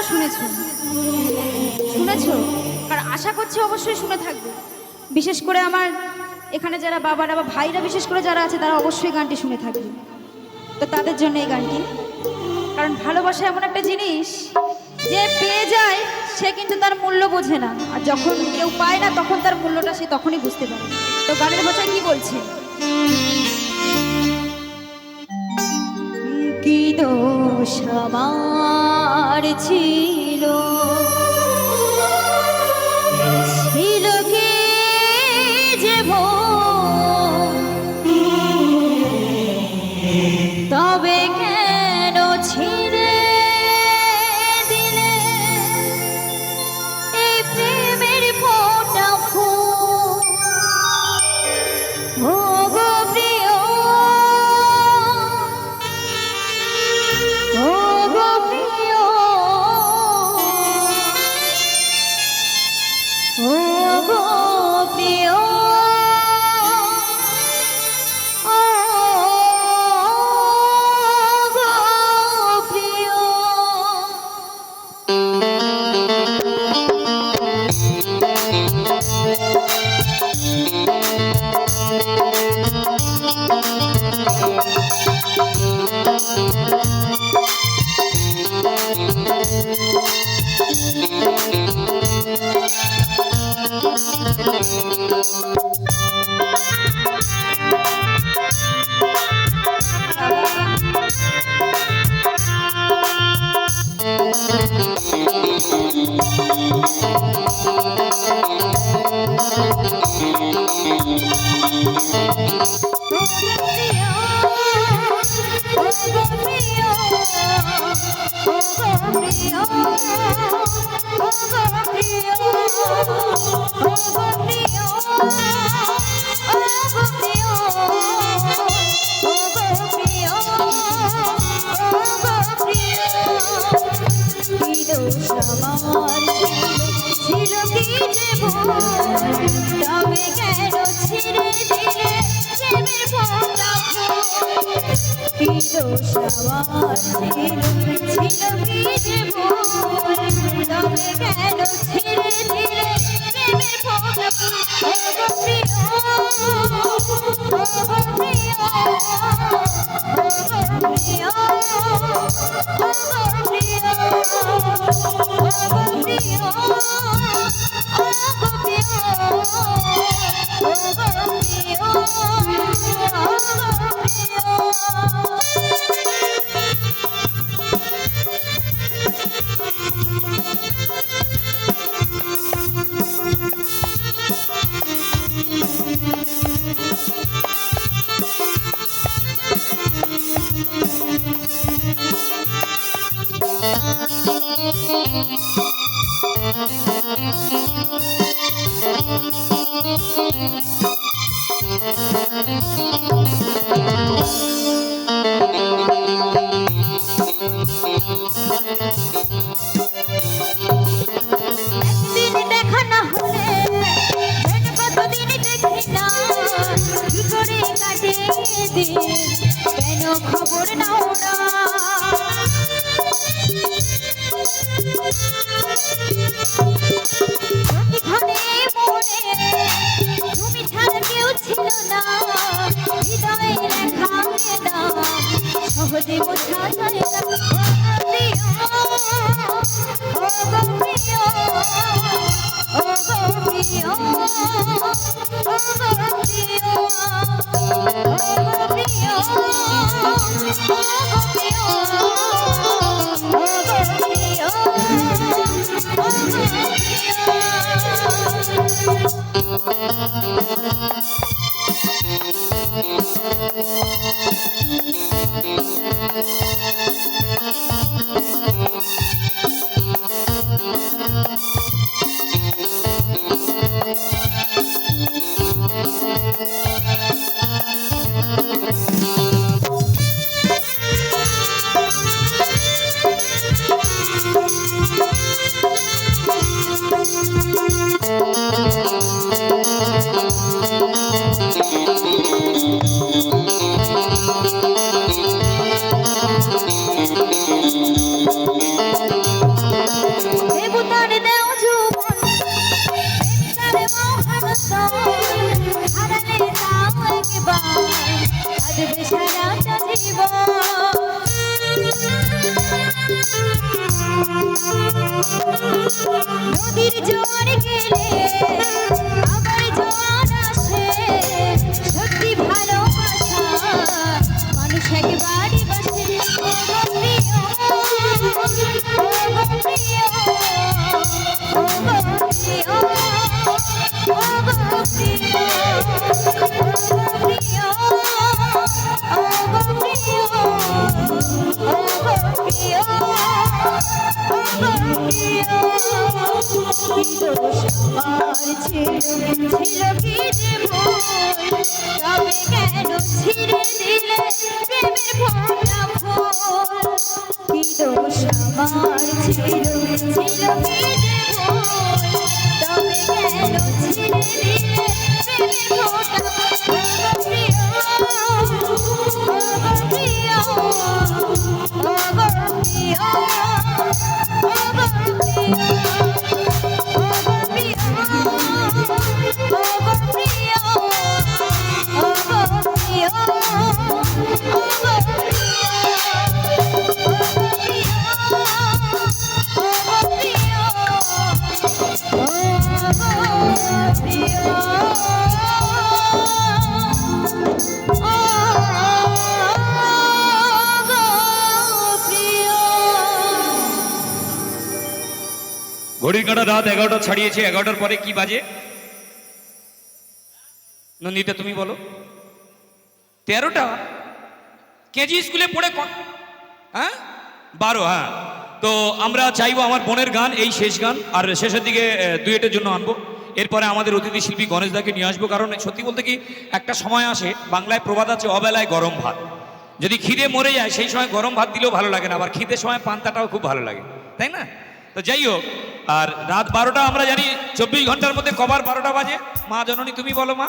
শুনেছো শুনেছো আর আশা করছি অবশ্যই শুনে থাকবে। বিশেষ করে আমার এখানে যারা বাবারা বা ভাইরা বিশেষ করে যারা আছে তারা অবশ্যই গানটি শুনে থাকবে। তো তাদের জন্য এই গানটি, কারণ ভালোবাসা এমন একটা জিনিস যে পেয়ে যায় সে কিন্তু তার মূল্য বোঝে না, আর যখন কেউ পায় না তখন তার মূল্যটা সে তখনই বুঝতে পারে। তো গানের ভাষায় কি বলছে, কি দোষ আমার ছিল ছিল কি যে তবে কেন ছিঁড়ে দিলে এই প্রেমের ফোঁটা ফুল। ও গো প্রিয়, ও গো প্রিয়, ও গো প্রিয়, ছিল কি যে তবে কেন ছিঁড়ে দিলে প্রেমের ফোঁটা ফুল। কি দোষ আমার ছিল কি যে তবে কেন ছিঁড়ে দিলে প্রেমের ফোঁটা ফুল। ও গো প্রিয়, ও গো প্রিয়, ও গো প্রিয়, ও গো প্রিয়, ও গো প্রিয়, কেন খবর নাও না, প্রতিক্ষণে মনে তুমি ছাড়া কেউ ছিল না, হৃদয়ে লেখা নাম সহজে বোঝা যায় না। ও গো প্রিয়, ও গো প্রিয়, ও গো প্রিয়, নদীর জোয়ার গেলে আবার জোয়ার আসে, সত্যি ভালোবাসা মানুষ একবারই বাসে। ও গো প্রিয়, ও গো প্রিয়, ও গো প্রিয়, ও গো প্রিয়, ও গো প্রিয়, ও গো প্রিয়, ও গো প্রিয়। দোষ ছিল কি যে ভুল, তবে কেন ছিঁড়ে দিলে প্রেমের ফোঁটা ফুল? কি দোষ আমার ছিল কি যে ভুল, তবে কেন ছিঁড়ে দিলে প্রেমের ফোঁটা ফুল? প্রিয়, ও গো প্রিয়, ও গো প্রিয়, ও গো প্রিয়। ঘড়ির কাঁটা রাত 11টা ছাড়িয়েছে। 11টার পরে কি বাজে নন্দিতা তুমি বলো? 13টা। কেজি স্কুলে পড়ে হ্যাঁ 12। হ্যাঁ, তো আমরা চাইবো আমার বোনের গান, এই শেষ গান, আর শেষের দিকে ডুয়েটের জন্য আনবো। এরপরে আমাদের অতিথি শিল্পী গণেশদাকে নিয়ে আসবো। কারণ সত্যি বলতে কি, একটা সময় আসে, বাংলায় প্রবাদ আছে, অবেলায় গরম ভাত। যদি খিদে মরে যায় সেই সময় গরম ভাত দিলেও ভালো লাগে না, আবার খিদের সময় পান্তাটাও খুব ভালো লাগে, তাই না? তো যাই হোক, আর রাত 12টা আমরা জানি 24 ঘন্টার মধ্যে কবার 12টা বাজে? মা জননী তুমি বলো মা।